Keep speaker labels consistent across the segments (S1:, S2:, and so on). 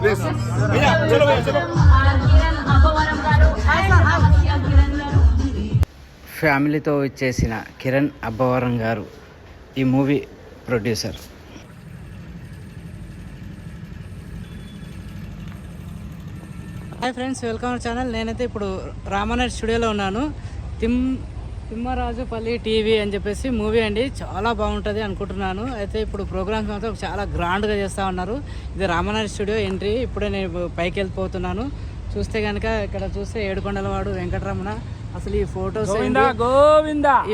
S1: Please.
S2: ఫ్యామిలీతో వచ్చేసిన కిరణ్ అబ్బవరం గారు ఈ movie producer. Hi friends, welcome our channel. నేనైతే ఇప్పుడు రామానాయుడు స్టూడియోలో ఉన్నాను. తిమ్మరాజుపల్లి టీవీ అని చెప్పేసి మూవీ అండి, చాలా బాగుంటుంది అనుకుంటున్నాను. అయితే ఇప్పుడు ప్రోగ్రామ్స్ మాత్రం చాలా గ్రాండ్గా చేస్తూ ఉన్నారు. ఇది రామానాయుడు స్టూడియో ఎంట్రీ. ఇప్పుడే నేను పైకి వెళ్ళిపోతున్నాను. చూస్తే కనుక ఇక్కడ చూస్తే ఏడుకొండలవాడు వెంకటరమణ. అసలు ఈ ఫొటోస్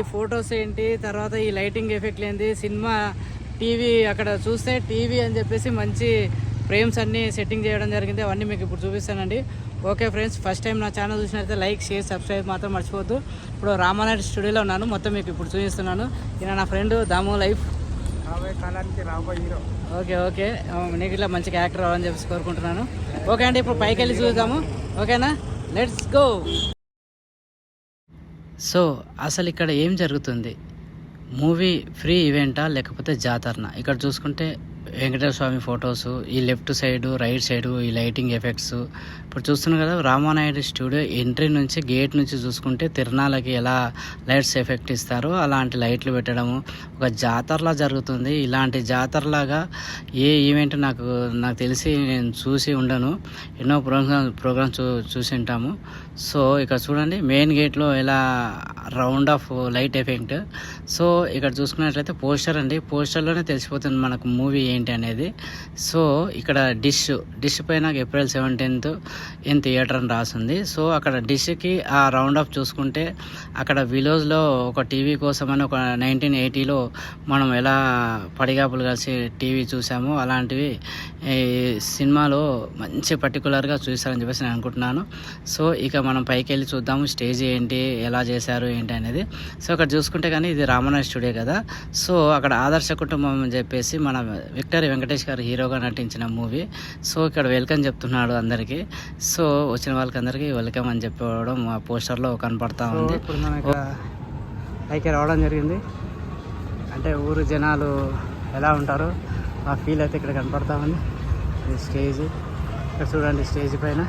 S2: ఈ ఫొటోస్ ఏంటి, తర్వాత ఈ లైటింగ్ ఎఫెక్ట్లు ఏంటి, సినిమా టీవీ అక్కడ చూస్తే టీవీ అని చెప్పేసి మంచి ఫ్రేమ్స్ అన్నీ సెట్టింగ్ చేయడం జరిగింది. అవన్నీ మీకు ఇప్పుడు చూపిస్తానండి. ఓకే ఫ్రెండ్స్, ఫస్ట్ టైం నా ఛానల్ చూసినట్లయితే లైక్, షేర్, సబ్స్క్రైబ్ మాత్రం మర్చిపోవద్దు. ఇప్పుడు రామానాయుడు స్టూడియోలో ఉన్నాను. మొత్తం మీకు ఇప్పుడు చూపిస్తున్నాను. ఈయన నా ఫ్రెండ్ దాము లైఫ్. ఓకే ఓకే, నీకు ఇట్లా మంచిగా యాక్టర్ అవ్వాలని చెప్పేసి కోరుకుంటున్నాను. ఓకే అండి, ఇప్పుడు పైకి వెళ్ళి చూద్దాము. ఓకేనా, లెట్స్ గో. సో అసలు ఇక్కడ ఏం జరుగుతుంది? మూవీ ఫ్రీ ఈవెంటా లేకపోతే జాతరనా? ఇక్కడ చూసుకుంటే వెంకటేశ్వర స్వామి ఫొటోస్, ఈ లెఫ్ట్ సైడు, రైట్ సైడు ఈ లైటింగ్ ఎఫెక్ట్స్. ఇప్పుడు చూస్తున్నాం కదా, రామానాయుడు స్టూడియో ఎంట్రీ నుంచి గేట్ నుంచి చూసుకుంటే తిరణాలకి ఎలా లైట్స్ ఎఫెక్ట్ ఇస్తారో అలాంటి లైట్లు పెట్టడము ఒక జాతరలా జరుగుతుంది. ఇలాంటి జాతరలాగా ఏ ఈవెంట్ నాకు తెలిసి నేను చూసి ఉండను. ఎన్నో ప్రోగ్రామ్స్ చూసి ఉంటాము. సో ఇక్కడ చూడండి, మెయిన్ గేట్లో ఎలా round of light effect. So ఇక్కడ చూసుకున్నట్లయితే పోస్టర్ అండి, పోస్టర్లోనే తెలిసిపోతుంది మనకు మూవీ ఏంటి అనేది. సో ఇక్కడ డిష్ పైన April 17th ఇన్ థియేటర్ అని రాసింది. సో అక్కడ డిష్కి ఆ రౌండ్ ఆఫ్ చూసుకుంటే అక్కడ విలేజ్లో ఒక టీవీ కోసం అని ఒక 1980లో మనం ఎలా పడిగాపులు కలిసి టీవీ చూసామో అలాంటివి ఈ సినిమాలో మంచి పర్టికులర్గా చూస్తారని చెప్పేసి నేను అనుకుంటున్నాను. సో ఇక మనం పైకి వెళ్ళి చూద్దాము, స్టేజ్ ఏంటి, ఎలా చేశారు ఏంటి అనేది. సో అక్కడ చూసుకుంటే కానీ ఇది రామానాయుడు స్టూడియో కదా. సో అక్కడ ఆదర్శ కుటుంబం అని చెప్పేసి మన విక్టరీ వెంకటేష్ గారు హీరోగా నటించిన మూవీ. సో ఇక్కడ వెల్కమ్ చెప్తున్నాడు అందరికీ. సో వచ్చిన వాళ్ళకి అందరికీ వెల్కమ్ అని చెప్పడం ఆ పోస్టర్లో కనపడతా ఉంది. ఇప్పుడు మనం ఇక్కడ పైకి రావడం జరిగింది. అంటే ఊరు జనాలు ఎలా ఉంటారో ఆ ఫీల్ అయితే ఇక్కడ కనపడతా ఉంది. ఇది స్టేజ్, ఇక్కడ చూడండి స్టేజ్ పైన.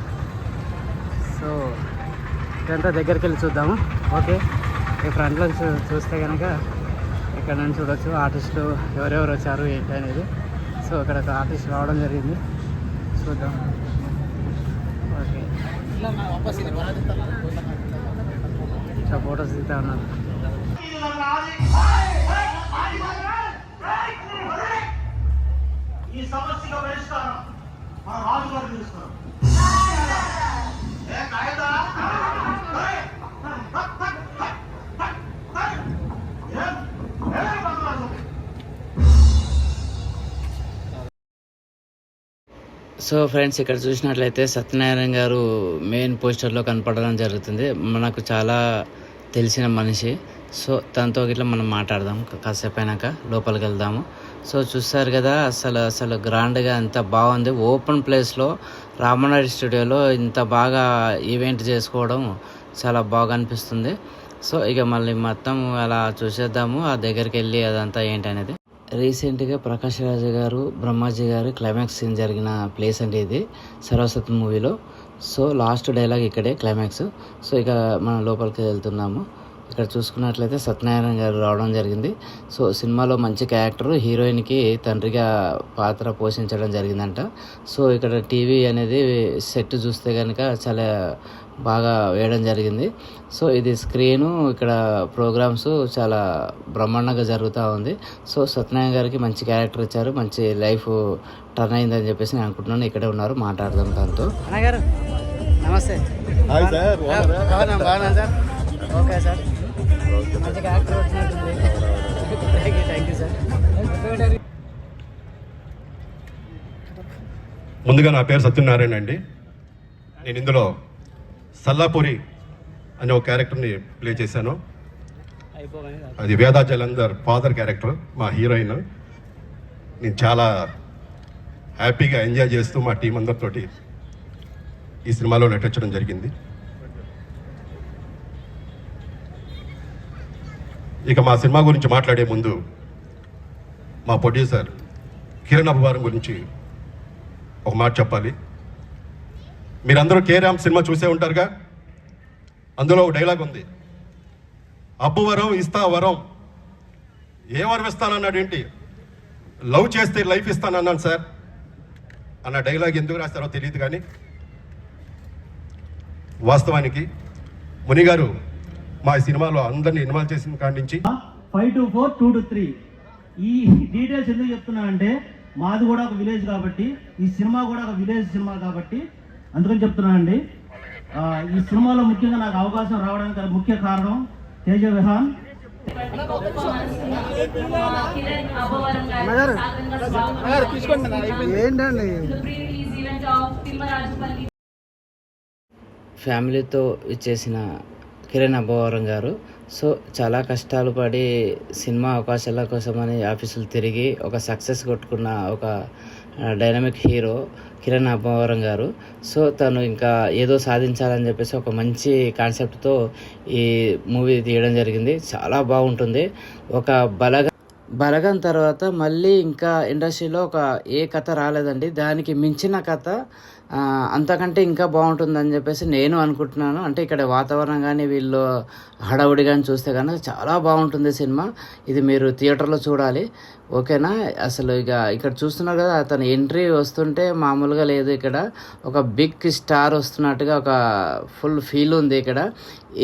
S2: సో ఇదంతా దగ్గరికి వెళ్ళి చూద్దాము. ఓకే, ఈ ఫ్రంట్లో చూస్తే కనుక ఇక్కడ నుంచి చూడొచ్చు ఆర్టిస్టులు ఎవరెవరు వచ్చారు ఏంటి అనేది. సో ఇక్కడ ఒక ఆర్టిస్ట్ రావడం జరిగింది, చూద్దాం. ఓకే, ఇట్లా ఫొటోస్ దిగుతా ఉన్నారు.
S3: ఈ సమస్యగా పరిష్కారం మన రాజుగారు చూస్తారు.
S2: సో ఫ్రెండ్స్, ఇక్కడ చూసినట్లయితే సత్యనారాయణ గారు మెయిన్ పోస్టర్లో కనపడడం జరుగుతుంది. మనకు చాలా తెలిసిన మనిషి. సో తనతో ఇట్లా మనం మాట్లాడదాం కాసేపు అయినాక, లోపలికి వెళ్దాము. సో చూస్తారు కదా, అసలు గ్రాండ్గా ఎంత బాగుంది. ఓపెన్ ప్లేస్లో రామానాయుడు స్టూడియోలో ఇంత బాగా ఈవెంట్ చేసుకోవడం చాలా బాగా అనిపిస్తుంది. సో ఇక మళ్ళీ మొత్తం అలా చూసేద్దాము, ఆ దగ్గరికి వెళ్ళి అదంతా ఏంటి అనేది. రీసెంట్గా ప్రకాష్ రాజు గారు, బ్రహ్మాజీ గారు క్లైమాక్స్ సీన్ జరిగిన ప్లేస్ అండి ఇది, సర్వసత్ మూవీలో. సో లాస్ట్ డైలాగ్ ఇక్కడే క్లైమాక్స్. సో ఇక మనం లోపలికి వెళ్తున్నాము. ఇక్కడ చూసుకున్నట్లయితే సత్యనారాయణ గారు రావడం జరిగింది. సో సినిమాలో మంచి క్యారెక్టర్, హీరోయిన్కి తండ్రిగా పాత్ర పోషించడం జరిగిందంట. సో ఇక్కడ టీవీ అనేది సెట్ చూస్తే కనుక చాలా బాగా వేయడం జరిగింది. సో ఇది స్క్రీను, ఇక్కడ ప్రోగ్రామ్స్ చాలా బ్రహ్మాండంగా జరుగుతూ ఉంది. సో సత్యనారాయణ గారికి మంచి క్యారెక్టర్ ఇచ్చారు, మంచి లైఫ్ టర్న్ అయిందని చెప్పేసి నేను అనుకుంటున్నాను. ఇక్కడే ఉన్నారు, మాట్లాడదాం తనతో. అన్నగారు నమస్తే. బాగున్నాను సార్. ఓకే సార్, మంచిగా యాక్టర్ వచ్చినట్టుంది. Thank you sir.
S1: ముందుగా నా పేరు సత్యనారాయణ అండి. నేను ఇందులో సల్లాపురి అనే ఒక క్యారెక్టర్ని ప్లే చేశాను. అది వేదా జలంధర్ ఫాదర్ క్యారెక్టర్, మా హీరోయిన్. నేను చాలా హ్యాపీగా ఎంజాయ్ చేస్తూ మా టీం అందరితోటి ఈ సినిమాలో నటించడం జరిగింది. ఇక మా సినిమా గురించి మాట్లాడే ముందు మా ప్రొడ్యూసర్ కిరణ్ అబ్బవరం గురించి ఒక మాట చెప్పాలి. మీరందరూ కే రామ్ సినిమా చూసే ఉంటారుగా. అందులో ఒక డైలాగ్ ఉంది, అబ్బు వరం ఇస్తా వరం. ఏ వరం ఇస్తానన్నాడు ఏంటి, లవ్ చేస్తే లైఫ్ ఇస్తానన్నాను సార్ అన్న డైలాగ్ ఎందుకు రాస్తారో తెలియదు. కానీ వాస్తవానికి ముని గారు మా సినిమాలో అందరినీ ఇన్వాల్వ్ చేసిన కాడి నుంచి
S3: 5 to 4, 2 to 3 ఈ డీటెయిల్స్ ఎందుకు చెప్తున్నా అంటే మాది కూడా ఒక విలేజ్ కాబట్టి, ఈ సినిమా కూడా ఒక విలేజ్ సినిమా కాబట్టి అందుకని చెప్తున్నానండి. ఈ సినిమాలో ముఖ్యంగా నాకు అవకాశం రావడానికి గల ముఖ్య కారణం తేజ విహాన్.
S4: ఏంటండి
S2: ఫ్యామిలీతో ఇచ్చేసిన కిరణ్ అబ్బవరం గారు. సో చాలా కష్టాలు పడి సినిమా అవకాశాల కోసమని ఆఫీసులు తిరిగి ఒక సక్సెస్ కొట్టుకున్న ఒక డైనమిక్ హీరో కిరణ్ అబ్బవరం గారు. సో తను ఇంకా ఏదో సాధించాలని చెప్పేసి ఒక మంచి కాన్సెప్ట్తో ఈ మూవీ తీయడం జరిగింది. చాలా బాగుంటుంది. ఒక బలగం తర్వాత మళ్ళీ ఇంకా ఇండస్ట్రీలో ఒక ఏ కథ రాలేదండి. దానికి మించిన కథ అంతకంటే ఇంకా బాగుంటుందని చెప్పేసి నేను అనుకుంటున్నాను. అంటే ఇక్కడ వాతావరణం కానీ వీళ్ళు హడావుడి కానీ చూస్తే కానీ చాలా బాగుంటుంది సినిమా. ఇది మీరు థియేటర్లో చూడాలి, ఓకేనా. అసలు ఇక్కడ చూస్తున్నారు కదా, అతను ఎంట్రీ వస్తుంటే మామూలుగా లేదు. ఇక్కడ ఒక బిగ్ స్టార్ వస్తున్నట్టుగా ఒక ఫుల్ ఫీల్ ఉంది ఇక్కడ.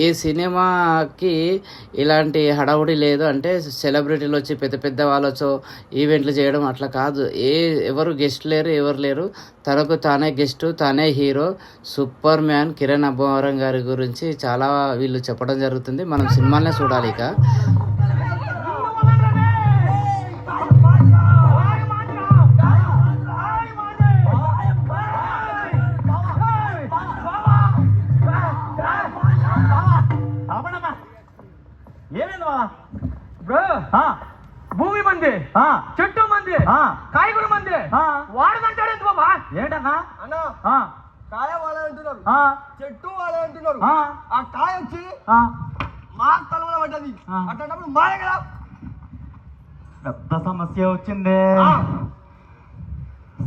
S2: ఏ సినిమాకి ఇలాంటి హడావుడి లేదు. అంటే సెలబ్రిటీలు వచ్చి పెద్ద పెద్ద వాళ్ళు వచ్చో ఈవెంట్లు చేయడం అట్లా కాదు. ఎవరు గెస్ట్ లేరు, ఎవరు లేరు. తనకు తానే గెస్ట్, తానే hero. Super man Kiran Abbavaram గారి గురించి చాలా వీళ్ళు చెప్పడం జరుగుతుంది. మనం సినిమాలనే చూడాలి. ఇక
S3: భూమి మంది, చెట్టు మంది, కాయగూర మంది, వాడమంటాడు ఎంత బాబా? ఏంటన్నా అన్నా, కాయ వాళ్ళే అంటున్నారు, చెట్టు వాళ్ళే అంటున్నారు. ఆ కాయ వచ్చి మా స్థలంలో పడ్డది. అట్లాంటప్పుడు మాదే కదా పెద్ద సమస్య వచ్చింది.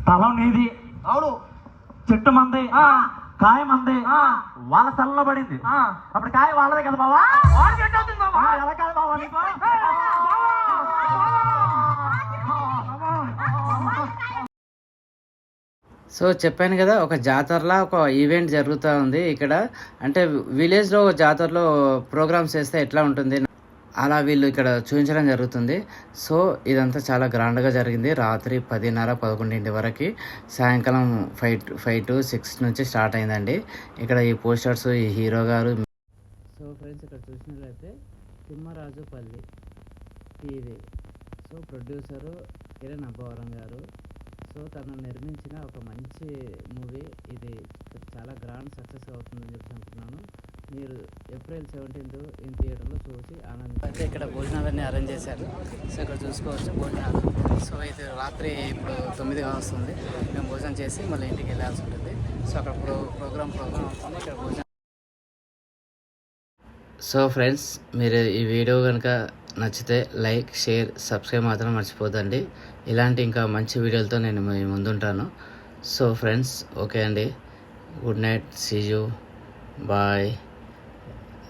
S3: స్థలం నీది, అవును. చెట్టు మంది, కాయ మంది, వాళ్ళ స్థలంలో పడింది. అప్పుడు కాయ వాళ్ళదే కదా బాబా? ఎలా కాదు బాబా నీకు?
S2: సో చెప్పాను కదా, ఒక జాతరలా ఒక ఈవెంట్ జరుగుతూ ఉంది ఇక్కడ. అంటే విలేజ్లో జాతరలో ప్రోగ్రామ్స్ చేస్తే ఎట్లా ఉంటుంది అలా వీళ్ళు ఇక్కడ చూపించడం జరుగుతుంది. సో ఇదంతా చాలా గ్రాండ్గా జరిగింది. రాత్రి 10:30-11 వరకు, సాయంకాలం 5 to 6 నుంచి స్టార్ట్ అయిందండి. ఇక్కడ ఈ పోస్టర్స్, ఈ హీరో గారు. సో ఫ్రెండ్స్, ఇక్కడ చూసినట్లయితే Thimmarajupalli TV. So producer Kiran Abbavaram గారు. సో తను నిర్మించిన ఒక మంచి మూవీ ఇది. చాలా గ్రాండ్ సక్సెస్ అవుతుందని చెప్పి అనుకున్నాను. మీరు April 17th ఈ థియేటర్లో చూసి ఆనందించి ఇక్కడ భోజనాలన్నీ అరేంజ్ చేశారు. సో ఇక్కడ చూసుకోవచ్చు భోజనాలు. సో ఇది రాత్రి ఇప్పుడు 9 వస్తుంది. మేము భోజనం చేసి మళ్ళీ ఇంటికి వెళ్ళాల్సి ఉంటుంది. సో అక్కడ ప్రోగ్రామ్ అవుతుంది. ఇక్కడ భోజనం. సో ఫ్రెండ్స్, మీరు ఈ వీడియో కనుక నచ్చితే లైక్, షేర్, సబ్స్క్రైబ్ మాత్రం మర్చిపోదండి. ఇలాంటి ఇంకా మంచి వీడియోలతో నేను మీ ముందుంటాను. సో ఫ్రెండ్స్, ఓకే అండి, good night, see you, bye.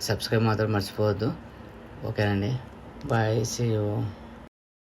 S2: Subscribe మాత్రం మర్చిపోవద్దు, ఓకేనండి. Bye, see you.